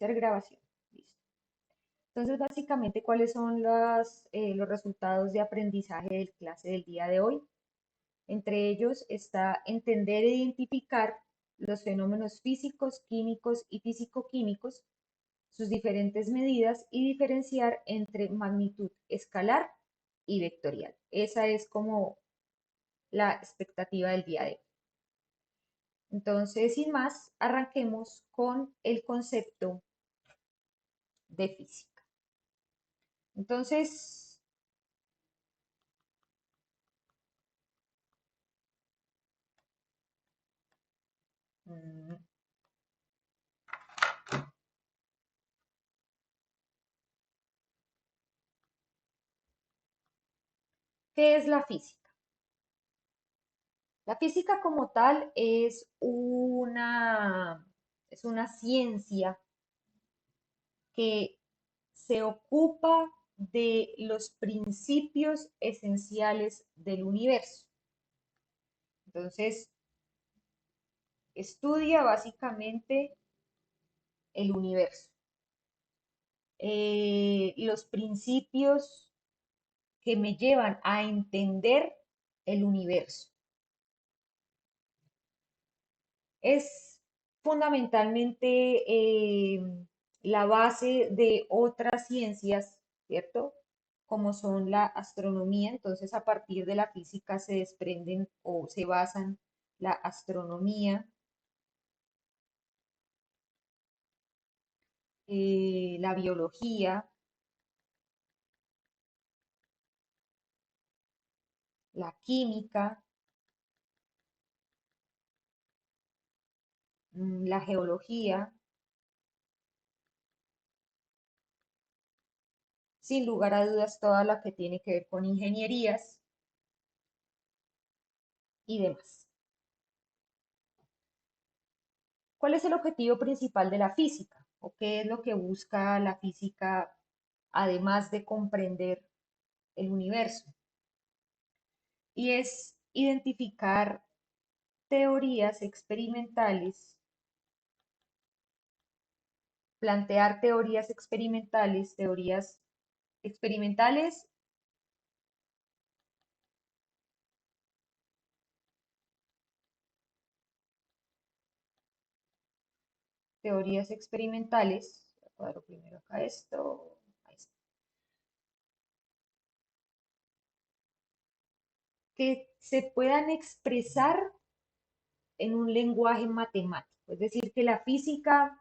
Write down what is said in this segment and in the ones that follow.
Iniciar grabación. Listo. Entonces, básicamente, ¿cuáles son los resultados de aprendizaje del clase del día de hoy? Entre ellos está entender e identificar los fenómenos físicos, químicos y físico-químicos, sus diferentes medidas y diferenciar entre magnitud escalar y vectorial. Esa es como la expectativa del día de hoy. Entonces, sin más, arranquemos con el concepto de física. Entonces, mm, ¿qué es la física? La física como tal es una ciencia que se ocupa de los principios esenciales del universo. Entonces, estudia básicamente el universo. Los principios que me llevan a entender el universo. Es fundamentalmente la base de otras ciencias, ¿cierto? Como son la astronomía. Entonces, a partir de la física se desprenden o se basan la astronomía, la biología, la química, la geología, sin lugar a dudas toda la que tiene que ver con ingenierías y demás. ¿Cuál es el objetivo principal de la física? ¿O qué es lo que busca la física además de comprender el universo? Y es identificar teorías experimentales, plantear teorías experimentales, teorías experimentales, cuadro primero acá esto, ahí está, que se puedan expresar en un lenguaje matemático. Es decir, que la física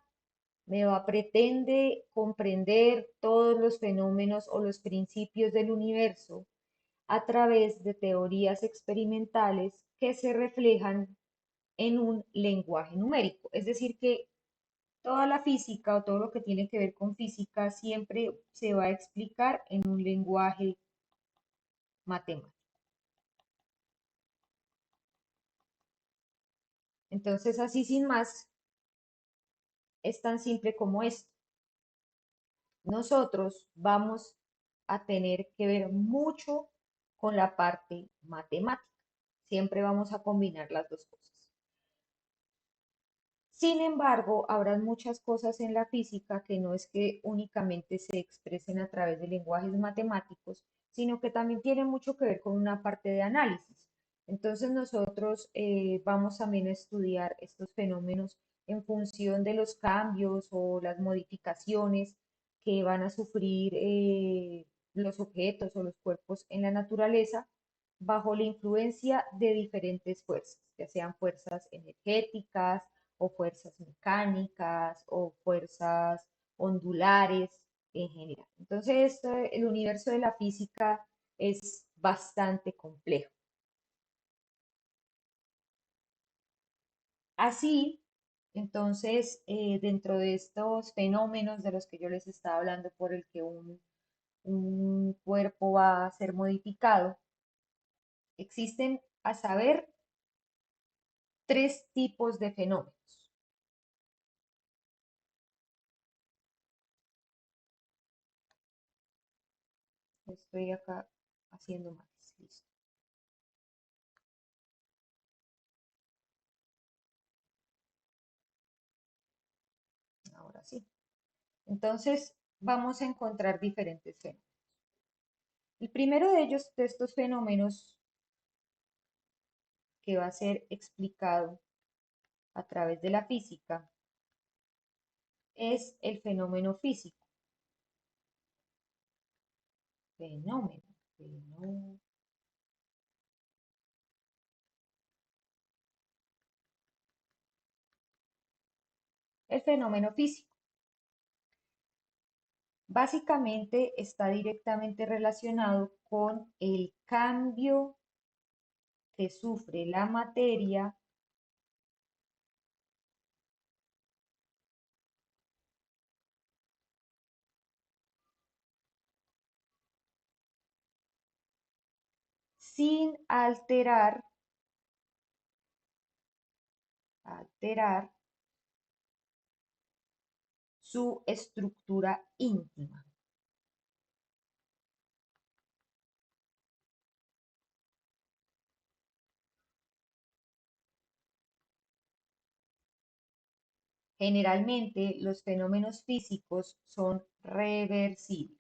pretende comprender todos los fenómenos o los principios del universo a través de teorías experimentales que se reflejan en un lenguaje numérico. Es decir, que toda la física o todo lo que tiene que ver con física siempre se va a explicar en un lenguaje matemático. Entonces, así sin más, es tan simple como esto. Nosotros vamos a tener que ver mucho con la parte matemática. Siempre vamos a combinar las dos cosas. Sin embargo, habrá muchas cosas en la física que no es que únicamente se expresen a través de lenguajes matemáticos, sino que también tienen mucho que ver con una parte de análisis. Entonces nosotros vamos también a estudiar estos fenómenos en función de los cambios o las modificaciones que van a sufrir los objetos o los cuerpos en la naturaleza bajo la influencia de diferentes fuerzas, ya sean fuerzas energéticas, o fuerzas mecánicas o fuerzas ondulares en general. Entonces, el universo de la física es bastante complejo. Así, entonces, dentro de estos fenómenos de los que yo les estaba hablando por el que un cuerpo va a ser modificado, existen, a saber, tres tipos de fenómenos. Estoy acá haciendo más. Listo. Ahora sí. Entonces, vamos a encontrar diferentes fenómenos. El primero de ellos, de estos fenómenos que va a ser explicado a través de la física, es el fenómeno físico. Fenómeno, fenómeno. El fenómeno físico. Básicamente está directamente relacionado con el cambio que sufre la materia sin alterar su estructura íntima. Generalmente los fenómenos físicos son reversibles.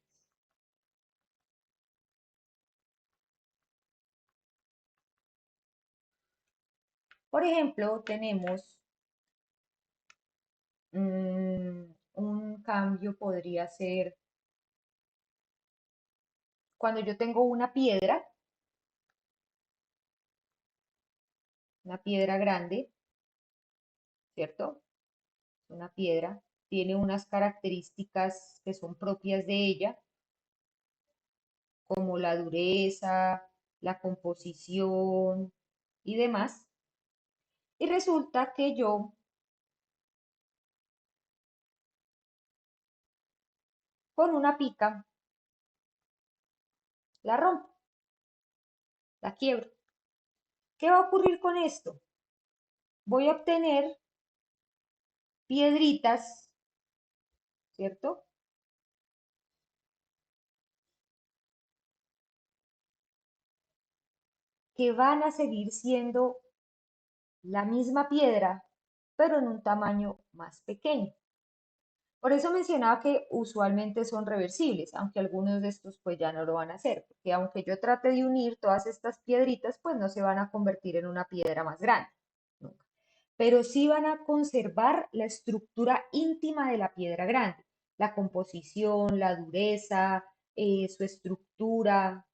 Por ejemplo, tenemos un cambio, podría ser cuando yo tengo una piedra grande, ¿cierto? Una piedra tiene unas características que son propias de ella, como la dureza, la composición y demás. Y resulta que yo con una pica la rompo, la quiebro. ¿Qué va a ocurrir con esto? Voy a obtener piedritas, ¿cierto? Que van a seguir siendo la misma piedra, pero en un tamaño más pequeño. Por eso mencionaba que usualmente son reversibles, aunque algunos de estos pues ya no lo van a hacer, porque aunque yo trate de unir todas estas piedritas, pues no se van a convertir en una piedra más grande, nunca. Pero sí van a conservar la estructura íntima de la piedra grande, la composición, la dureza, su estructura,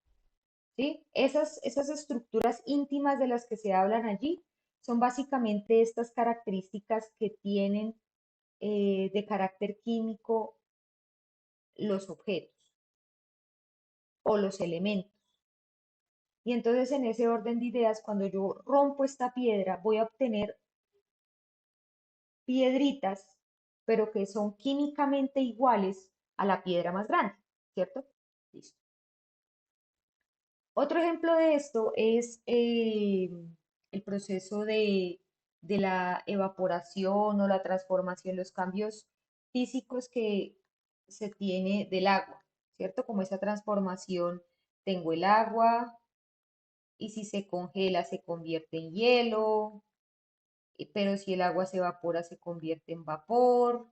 ¿sí? Esas estructuras íntimas de las que se hablan allí son básicamente estas características que tienen de carácter químico los objetos o los elementos. Y entonces en ese orden de ideas, cuando yo rompo esta piedra, voy a obtener piedritas, pero que son químicamente iguales a la piedra más grande, ¿cierto? Listo. Otro ejemplo de esto es el proceso de la evaporación o la transformación, los cambios físicos que se tiene del agua, ¿cierto? Como esa transformación, tengo el agua y si se congela se convierte en hielo, pero si el agua se evapora se convierte en vapor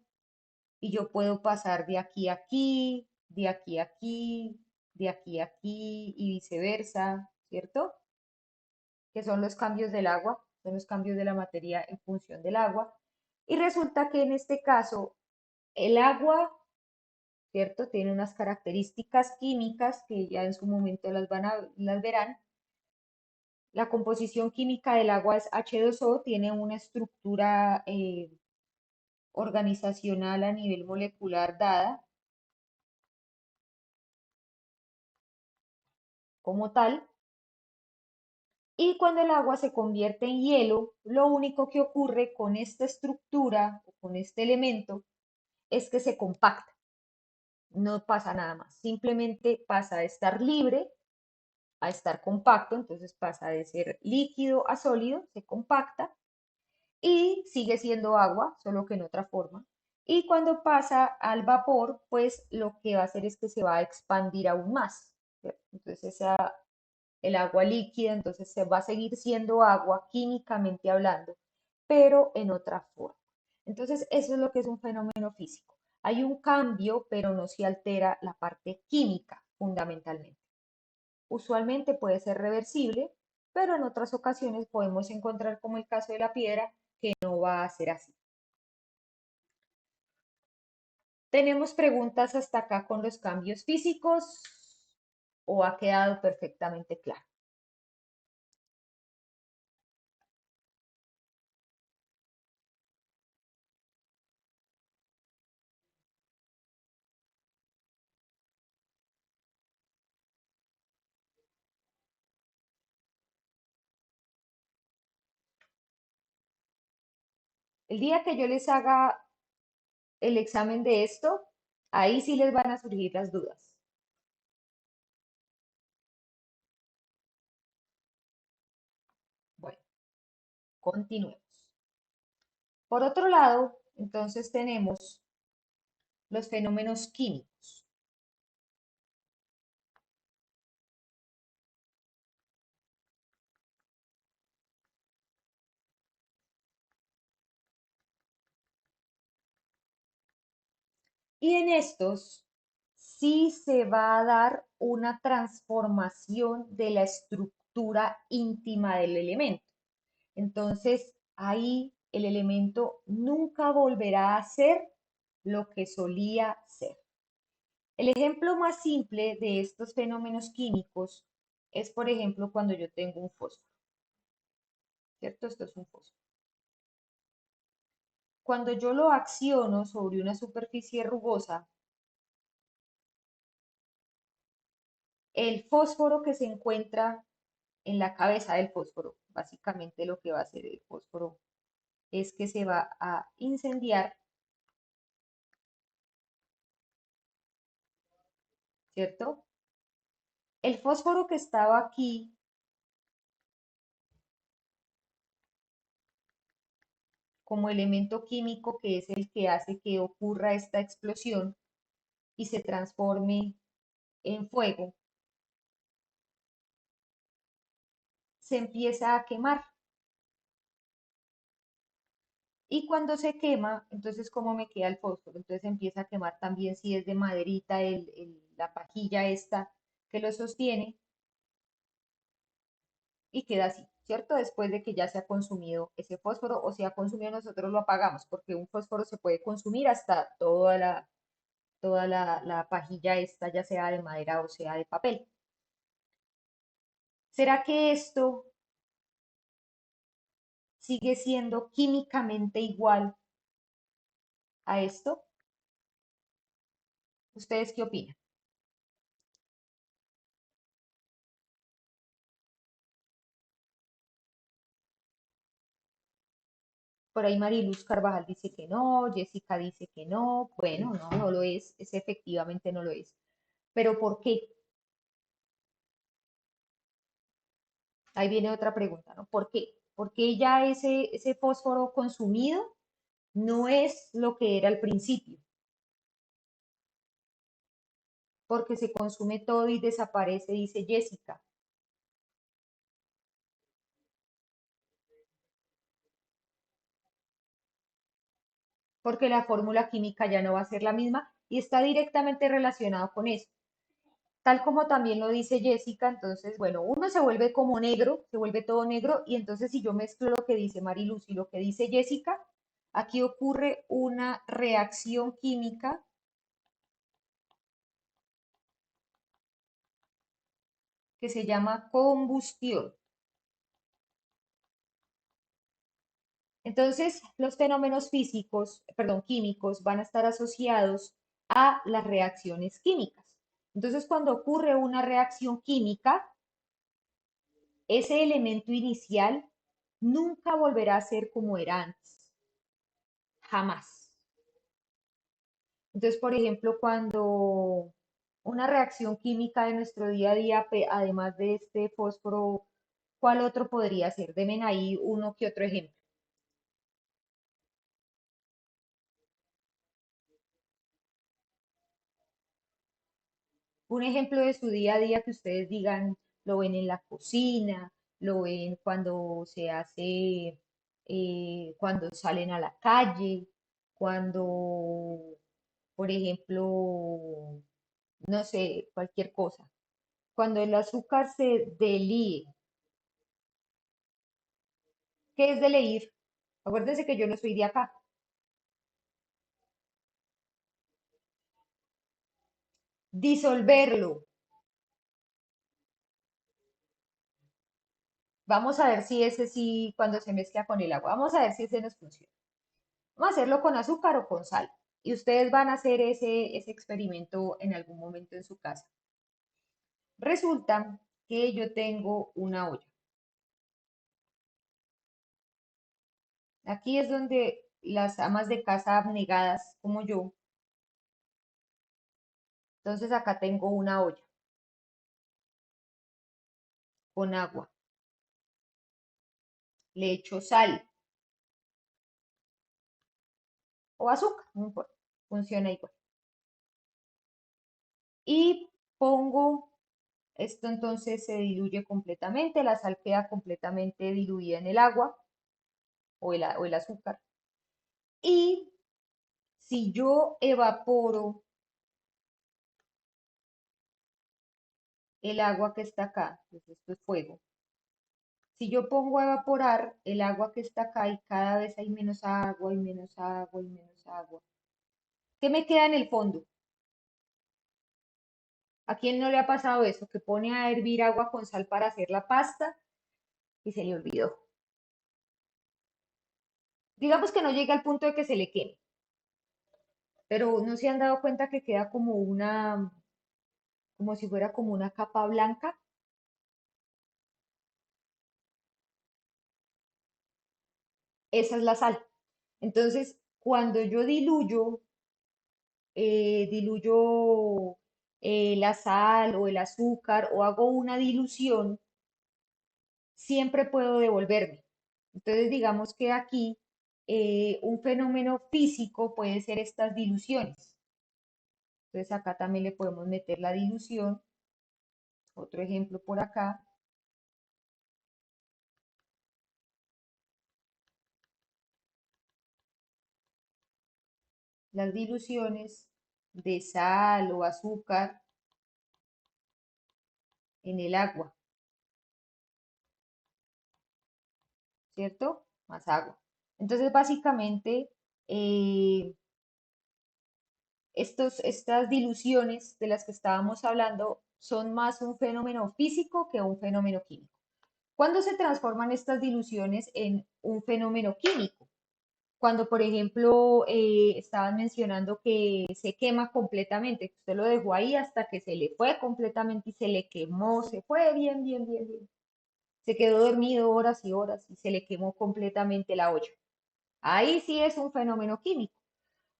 y yo puedo pasar de aquí a aquí, de aquí a aquí, de aquí a aquí y viceversa, ¿cierto? Que son los cambios del agua, son los cambios de la materia en función del agua. Y resulta que en este caso el agua, ¿cierto? Tiene unas características químicas que ya en su momento las verán. La composición química del agua es H2O, tiene una estructura organizacional a nivel molecular dada como tal. Y cuando el agua se convierte en hielo, lo único que ocurre con esta estructura o con este elemento es que se compacta. No pasa nada más. Simplemente pasa de estar libre a estar compacto, entonces pasa de ser líquido a sólido, se compacta y sigue siendo agua, solo que en otra forma. Y cuando pasa al vapor, pues lo que va a hacer es que se va a expandir aún más, ¿cierto? Entonces el agua líquida, entonces se va a seguir siendo agua químicamente hablando, pero en otra forma. Entonces eso es lo que es un fenómeno físico. Hay un cambio, pero no se altera la parte química fundamentalmente. Usualmente puede ser reversible, pero en otras ocasiones podemos encontrar, como el caso de la piedra, que no va a ser así. ¿Tenemos preguntas hasta acá con los cambios físicos o ha quedado perfectamente claro? El día que yo les haga el examen de esto, ahí sí les van a surgir las dudas. Bueno, continuemos. Por otro lado, entonces tenemos los fenómenos químicos. Y en estos sí se va a dar una transformación de la estructura íntima del elemento. Entonces, ahí el elemento nunca volverá a ser lo que solía ser. El ejemplo más simple de estos fenómenos químicos es, por ejemplo, cuando yo tengo un fósforo, ¿cierto? Esto es un fósforo. Cuando yo lo acciono sobre una superficie rugosa, el fósforo que se encuentra en la cabeza del fósforo, básicamente lo que va a hacer el fósforo es que se va a incendiar, ¿cierto? El fósforo que estaba aquí como elemento químico, que es el que hace que ocurra esta explosión y se transforme en fuego, se empieza a quemar. Y cuando se quema, entonces, ¿cómo me queda el fósforo? Entonces empieza a quemar también, si es de maderita, la pajilla esta que lo sostiene, y queda así, ¿cierto? Después de que ya se ha consumido ese fósforo o se ha consumido, nosotros lo apagamos, porque un fósforo se puede consumir hasta toda la pajilla esta, ya sea de madera o sea de papel. ¿Será que esto sigue siendo químicamente igual a esto? ¿Ustedes qué opinan? Por ahí Mariluz Carvajal dice que no, Jessica dice que no. Bueno, no, no lo es efectivamente no lo es. ¿Pero por qué? Ahí viene otra pregunta, ¿no? ¿Por qué? Porque ya ese fósforo consumido no es lo que era al principio, porque se consume todo y desaparece, dice Jessica, porque la fórmula química ya no va a ser la misma y está directamente relacionado con eso. Tal como también lo dice Jessica, entonces, bueno, uno se vuelve como negro, se vuelve todo negro, y entonces si yo mezclo lo que dice Mariluz y lo que dice Jessica, aquí ocurre una reacción química que se llama combustión. Entonces, los fenómenos físicos, perdón, químicos van a estar asociados a las reacciones químicas. Entonces, cuando ocurre una reacción química, ese elemento inicial nunca volverá a ser como era antes, jamás. Entonces, por ejemplo, cuando una reacción química de nuestro día a día, además de este fósforo, ¿cuál otro podría ser? Denme ahí uno que otro ejemplo. Un ejemplo de su día a día que ustedes digan, lo ven en la cocina, lo ven cuando se hace, cuando salen a la calle, cuando Por ejemplo, no sé, cualquier cosa. Cuando el azúcar se delíe, ¿qué es deleir? Acuérdense que yo no soy de acá. Disolverlo. Vamos a ver si ese sí, cuando se mezcla con el agua, vamos a ver si ese nos funciona. Vamos a hacerlo con azúcar o con sal. Y ustedes van a hacer ese experimento en algún momento en su casa. Resulta que yo tengo una olla. Aquí es donde las amas de casa abnegadas como yo, entonces acá tengo una olla con agua, le echo sal o azúcar, no importa, funciona igual. Y pongo esto, entonces se diluye completamente, la sal queda completamente diluida en el agua o el azúcar. Y si yo evaporo el agua que está acá, pues esto es fuego. Si yo pongo a evaporar el agua que está acá y cada vez hay menos agua y menos agua y menos agua, ¿qué me queda en el fondo? ¿A quién no le ha pasado eso? Que pone a hervir agua con sal para hacer la pasta y se le olvidó. Digamos que no llega al punto de que se le queme, pero no se han dado cuenta que queda como si fuera como una capa blanca. Esa es la sal. Entonces, cuando yo diluyo la sal o el azúcar o hago una dilución, siempre puedo devolverme. Entonces, digamos que aquí un fenómeno físico puede ser estas diluciones. Entonces, acá también le podemos meter la dilución. Otro ejemplo por acá. Las diluciones de sal o azúcar en el agua, ¿cierto? Más agua. Entonces, básicamente, eh, estas diluciones de las que estábamos hablando son más un fenómeno físico que un fenómeno químico. ¿Cuándo se transforman estas diluciones en un fenómeno químico? Cuando, por ejemplo, estaban mencionando que se quema completamente, que usted lo dejó ahí hasta que se le fue completamente y se le quemó, se fue bien, bien, bien, bien. Se quedó dormido horas y horas y se le quemó completamente la olla. Ahí sí es un fenómeno químico.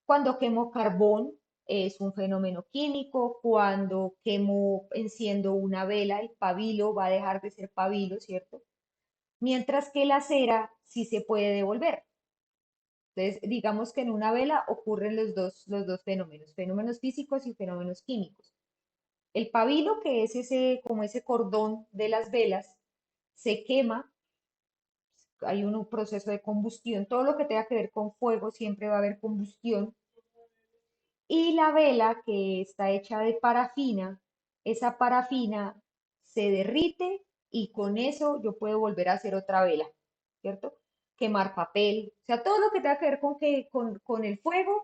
Cuando quemo carbón es un fenómeno químico. Cuando quemo, enciendo una vela, el pabilo va a dejar de ser pabilo, ¿cierto? Mientras que la cera sí se puede devolver. Entonces, digamos que en una vela ocurren los dos fenómenos, fenómenos físicos y fenómenos químicos. El pabilo, que es ese, como ese cordón de las velas, se quema, hay un proceso de combustión, todo lo que tenga que ver con fuego siempre va a haber combustión. Y la vela, que está hecha de parafina, esa parafina se derrite y con eso yo puedo volver a hacer otra vela, ¿cierto? Quemar papel, o sea, todo lo que tenga que ver con el fuego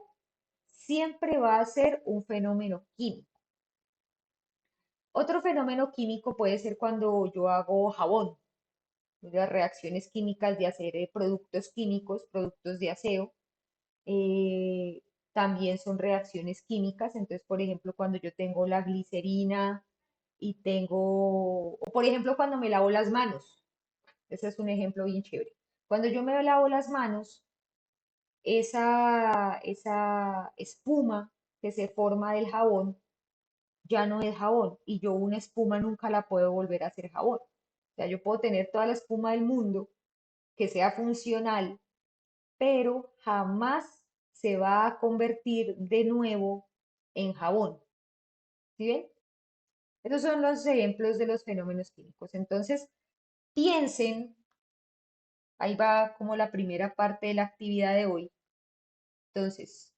siempre va a ser un fenómeno químico. Otro fenómeno químico puede ser cuando yo hago jabón, las reacciones químicas de hacer productos químicos, productos de aseo, eh, también son reacciones químicas. Entonces, por ejemplo, cuando yo tengo la glicerina y o por ejemplo, cuando me lavo las manos, ese es un ejemplo bien chévere. Cuando yo me lavo las manos, esa espuma que se forma del jabón ya no es jabón y yo una espuma nunca la puedo volver a hacer jabón. O sea, yo puedo tener toda la espuma del mundo que sea funcional, pero jamás se va a convertir de nuevo en jabón. ¿Sí ven? Esos son los ejemplos de los fenómenos químicos. Entonces, piensen, ahí va como la primera parte de la actividad de hoy. Entonces,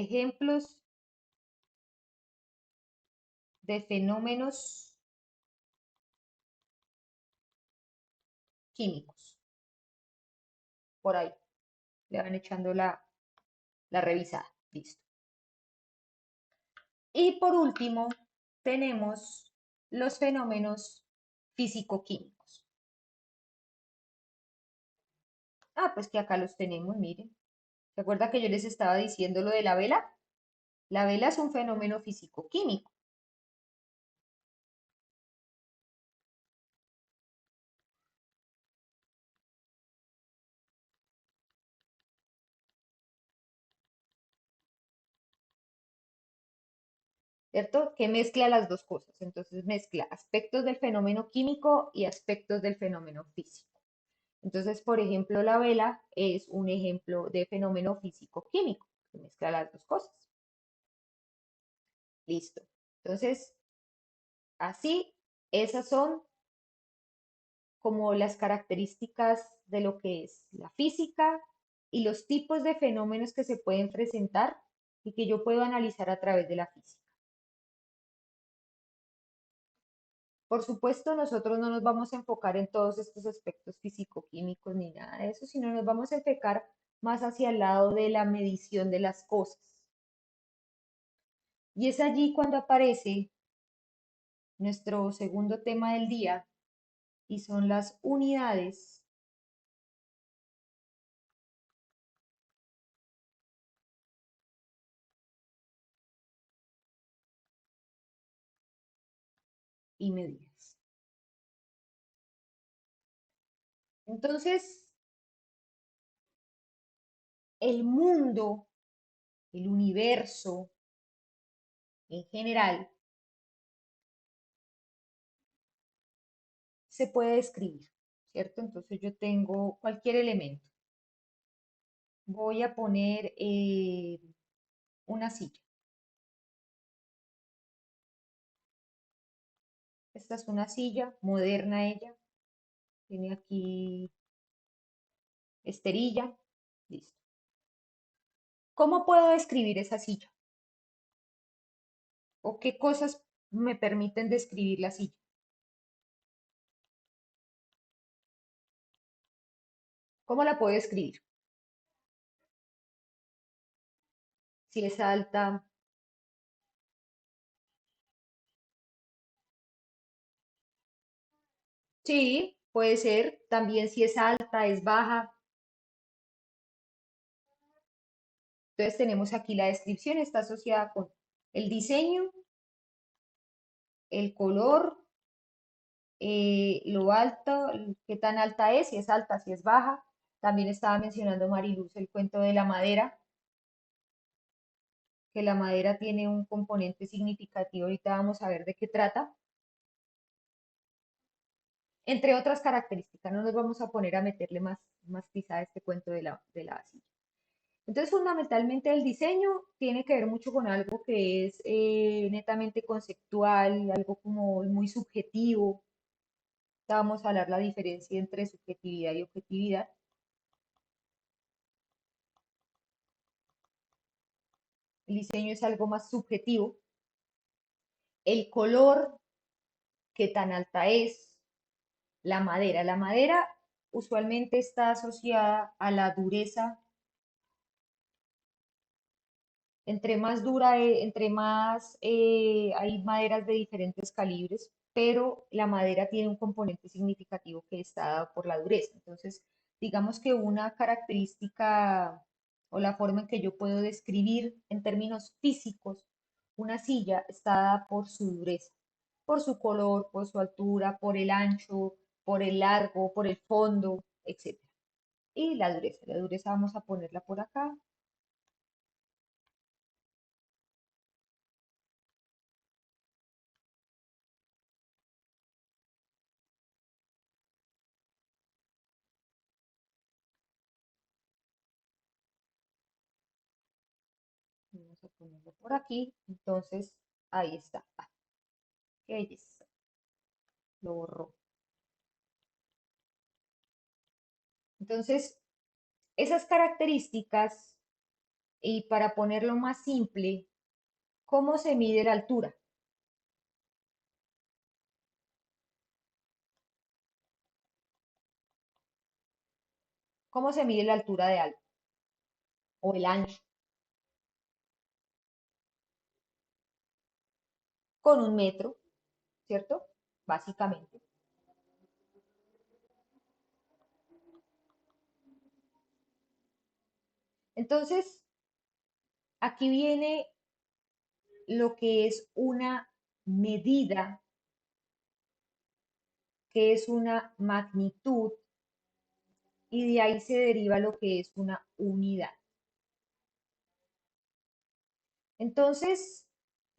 ejemplos de fenómenos químicos. Por ahí le van echando la revisada. Listo. Y por último, tenemos los fenómenos físico-químicos. Ah, pues que acá los tenemos, miren. ¿Se acuerda que yo les estaba diciendo lo de la vela? La vela es un fenómeno físico-químico. ¿Cierto? Que mezcla las dos cosas. Entonces mezcla aspectos del fenómeno químico y aspectos del fenómeno físico. Entonces, por ejemplo, la vela es un ejemplo de fenómeno físico-químico, que mezcla las dos cosas. Listo. Entonces, así, esas son como las características de lo que es la física y los tipos de fenómenos que se pueden presentar y que yo puedo analizar a través de la física. Por supuesto, nosotros no nos vamos a enfocar en todos estos aspectos físico-químicos ni nada de eso, sino nos vamos a enfocar más hacia el lado de la medición de las cosas. Y es allí cuando aparece nuestro segundo tema del día y son las unidades y medidas. Entonces, el mundo, el universo en general, se puede describir, ¿cierto? Entonces yo tengo cualquier elemento. Voy a poner una silla. Esta es una silla moderna ella. Tiene aquí esterilla. Listo. ¿Cómo puedo describir esa silla? ¿O qué cosas me permiten describir la silla? ¿Cómo la puedo describir? Si es alta, sí, puede ser. También si es alta, es baja. Entonces tenemos aquí la descripción, está asociada con el diseño, el color, lo alto, qué tan alta es, si es alta, si es baja. También estaba mencionando Mariluz el cuento de la madera, que la madera tiene un componente significativo. Ahorita vamos a ver de qué trata. Entre otras características, no nos vamos a poner a meterle más quizá a este cuento de la silla. Entonces, fundamentalmente el diseño tiene que ver mucho con algo que es netamente conceptual, algo como muy subjetivo. Vamos a hablar la diferencia entre subjetividad y objetividad. El diseño es algo más subjetivo. El color, qué tan alta es. La madera. La madera usualmente está asociada a la dureza. Entre más dura, entre más hay maderas de diferentes calibres, pero la madera tiene un componente significativo que está dado por la dureza. Entonces, digamos que una característica o la forma en que yo puedo describir en términos físicos una silla está dada por su dureza, por su color, por su altura, por el ancho, por el largo, por el fondo, etcétera. Y la dureza vamos a ponerla por acá. Vamos a ponerlo por aquí. Entonces, ahí está. Ah, qué belleza. Lo borró. Entonces, esas características Y para ponerlo más simple, ¿cómo se mide la altura? ¿Cómo se mide la altura de algo? O el ancho, con un metro, ¿cierto? Básicamente. Entonces, aquí viene lo que es una medida, que es una magnitud, y de ahí se deriva lo que es una unidad. Entonces,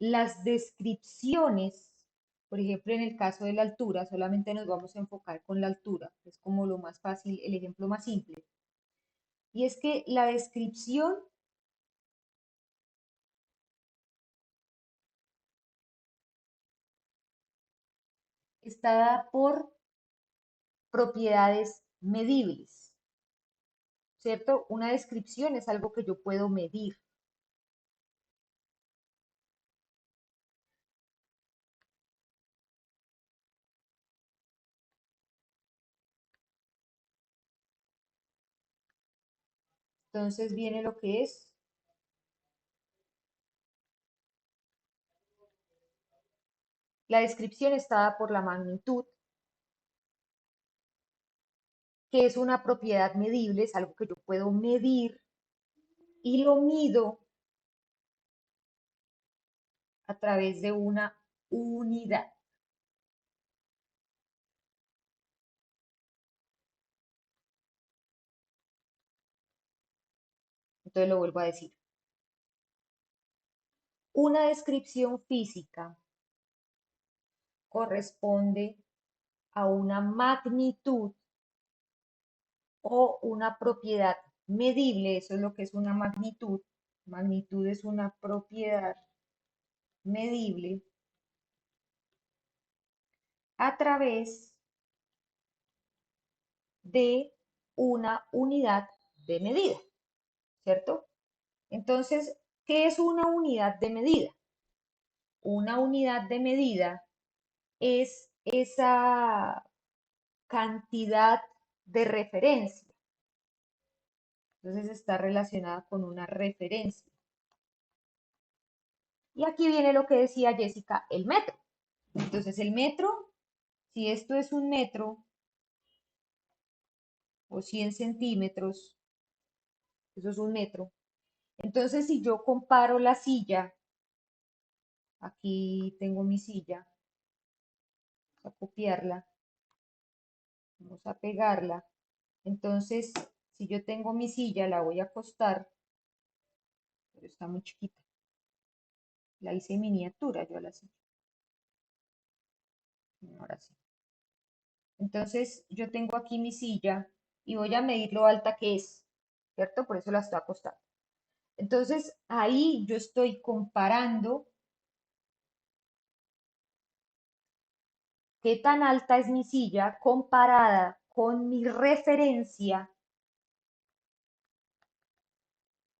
las descripciones, por ejemplo, en el caso de la altura, solamente nos vamos a enfocar con la altura, que es como lo más fácil, el ejemplo más simple. Y es que la descripción está dada por propiedades medibles, ¿cierto? Una descripción es algo que yo puedo medir. Entonces viene lo que es la descripción está dada por la magnitud, que es una propiedad medible, es algo que yo puedo medir y lo mido a través de una unidad. Entonces lo vuelvo a decir. Una descripción física corresponde a una magnitud o una propiedad medible, eso es lo que es una magnitud. Magnitud es una propiedad medible a través de una unidad de medida, ¿cierto? Entonces, ¿qué es una unidad de medida? Una unidad de medida es esa cantidad de referencia. Entonces está relacionada con una referencia. Y aquí viene lo que decía Jessica, el metro. Entonces el metro, si esto es un metro o 100 centímetros, eso es un metro. Entonces si yo comparo la silla, aquí tengo mi silla, vamos a copiarla, vamos a pegarla. Entonces, si yo tengo mi silla, la voy a acostar, pero está muy chiquita. La hice miniatura yo a la silla. Ahora sí. Entonces, yo tengo aquí mi silla y voy a medir lo alta que es, ¿cierto? Por eso la estoy acostando. Entonces, ahí yo estoy comparando qué tan alta es mi silla comparada con mi referencia,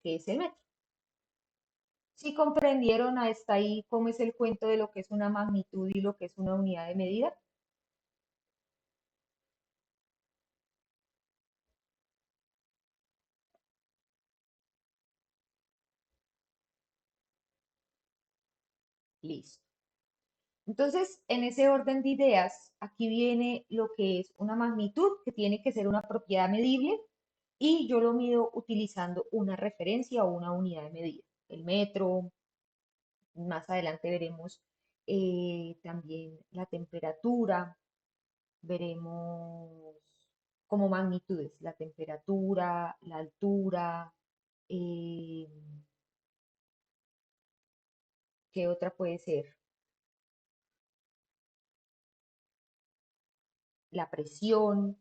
que es el metro. ¿Sí comprendieron hasta ahí cómo es el cuento de lo que es una magnitud y lo que es una unidad de medida? Listo. Entonces, en ese orden de ideas, aquí viene lo que es una magnitud, que tiene que ser una propiedad medible, y yo lo mido utilizando una referencia o una unidad de medida. El metro, más adelante veremos también la temperatura, veremos como magnitudes, la temperatura, la altura, eh, ¿qué otra puede ser? La presión,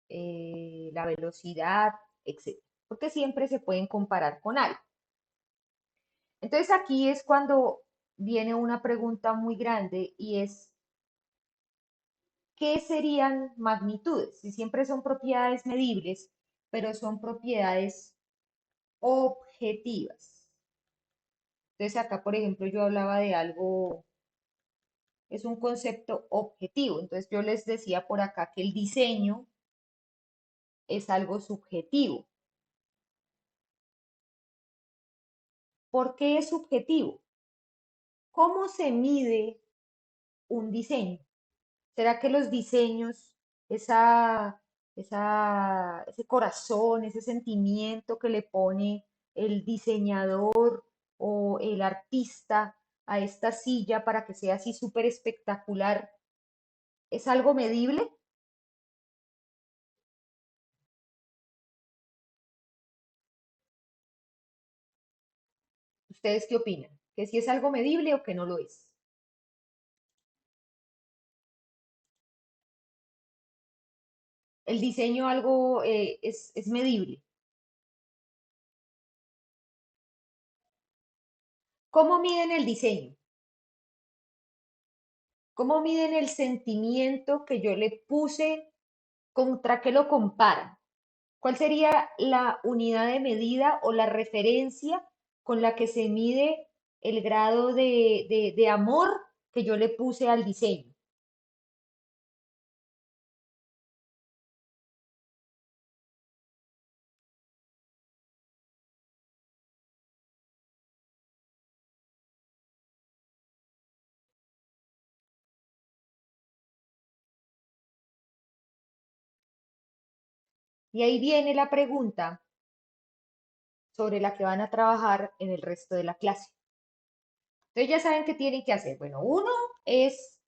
la velocidad, etcétera, porque siempre se pueden comparar con algo. Entonces aquí es cuando viene una pregunta muy grande y es, ¿qué serían magnitudes? Si siempre son propiedades medibles, pero son propiedades objetivas. objetivas. Entonces acá, por ejemplo, yo hablaba de algo, es un concepto objetivo. Entonces yo les decía por acá que el diseño es algo subjetivo. ¿Por qué es subjetivo? ¿Cómo se mide un diseño? ¿Será que los diseños, ese corazón, ese sentimiento que le pone el diseñador o el artista a esta silla para que sea así súper espectacular, es algo medible? ¿Ustedes qué opinan? ¿Que si es algo medible o que no lo es? El diseño algo es medible. ¿Cómo miden el diseño? ¿Cómo miden el sentimiento que yo le puse? ¿Contra qué lo comparan? ¿Cuál sería la unidad de medida o la referencia con la que se mide el grado de amor que yo le puse al diseño? Y ahí viene la pregunta sobre la que van a trabajar en el resto de la clase. Entonces ya saben qué tienen que hacer. Bueno, uno es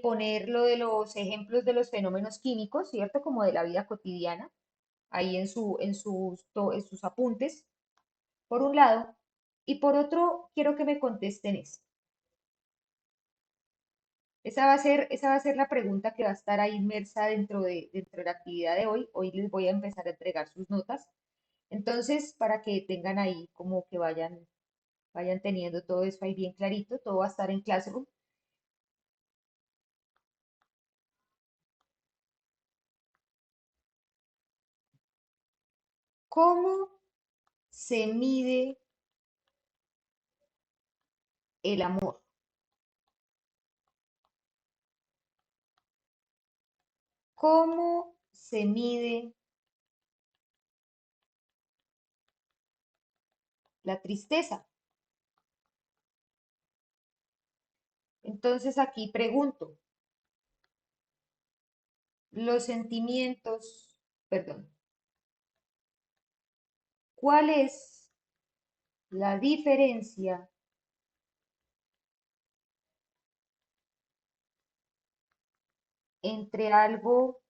poner lo de los ejemplos de los fenómenos químicos, ¿cierto? Como de la vida cotidiana, ahí en sus apuntes, por un lado. Y por otro, quiero que me contesten esto. Esa va a ser la pregunta que va a estar ahí inmersa dentro de la actividad de hoy. Hoy les voy a empezar a entregar sus notas. Entonces, para que tengan ahí como que vayan teniendo todo eso ahí bien clarito, todo va a estar en Classroom. ¿Cómo se mide el amor? ¿Cómo se mide la tristeza? Entonces aquí pregunto, los sentimientos, perdón, ¿cuál es la diferencia entre algo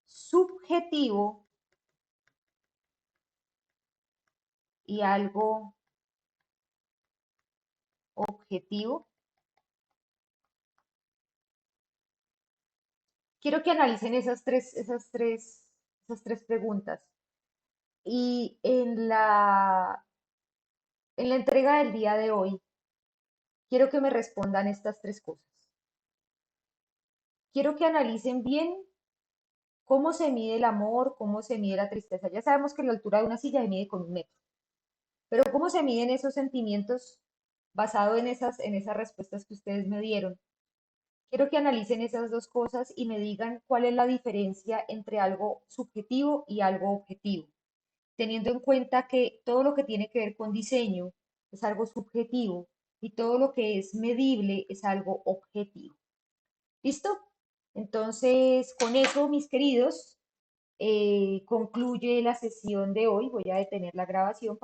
subjetivo y algo objetivo? Quiero que analicen esas tres preguntas. Y en la entrega del día de hoy, quiero que me respondan estas tres cosas. Quiero que analicen bien cómo se mide el amor, cómo se mide la tristeza. Ya sabemos que la altura de una silla se mide con un metro, pero cómo se miden esos sentimientos basado en esas respuestas que ustedes me dieron. Quiero que analicen esas dos cosas y me digan cuál es la diferencia entre algo subjetivo y algo objetivo, teniendo en cuenta que todo lo que tiene que ver con diseño es algo subjetivo y todo lo que es medible es algo objetivo. ¿Listo? Entonces, con eso, mis queridos, concluye la sesión de hoy. Voy a detener la grabación para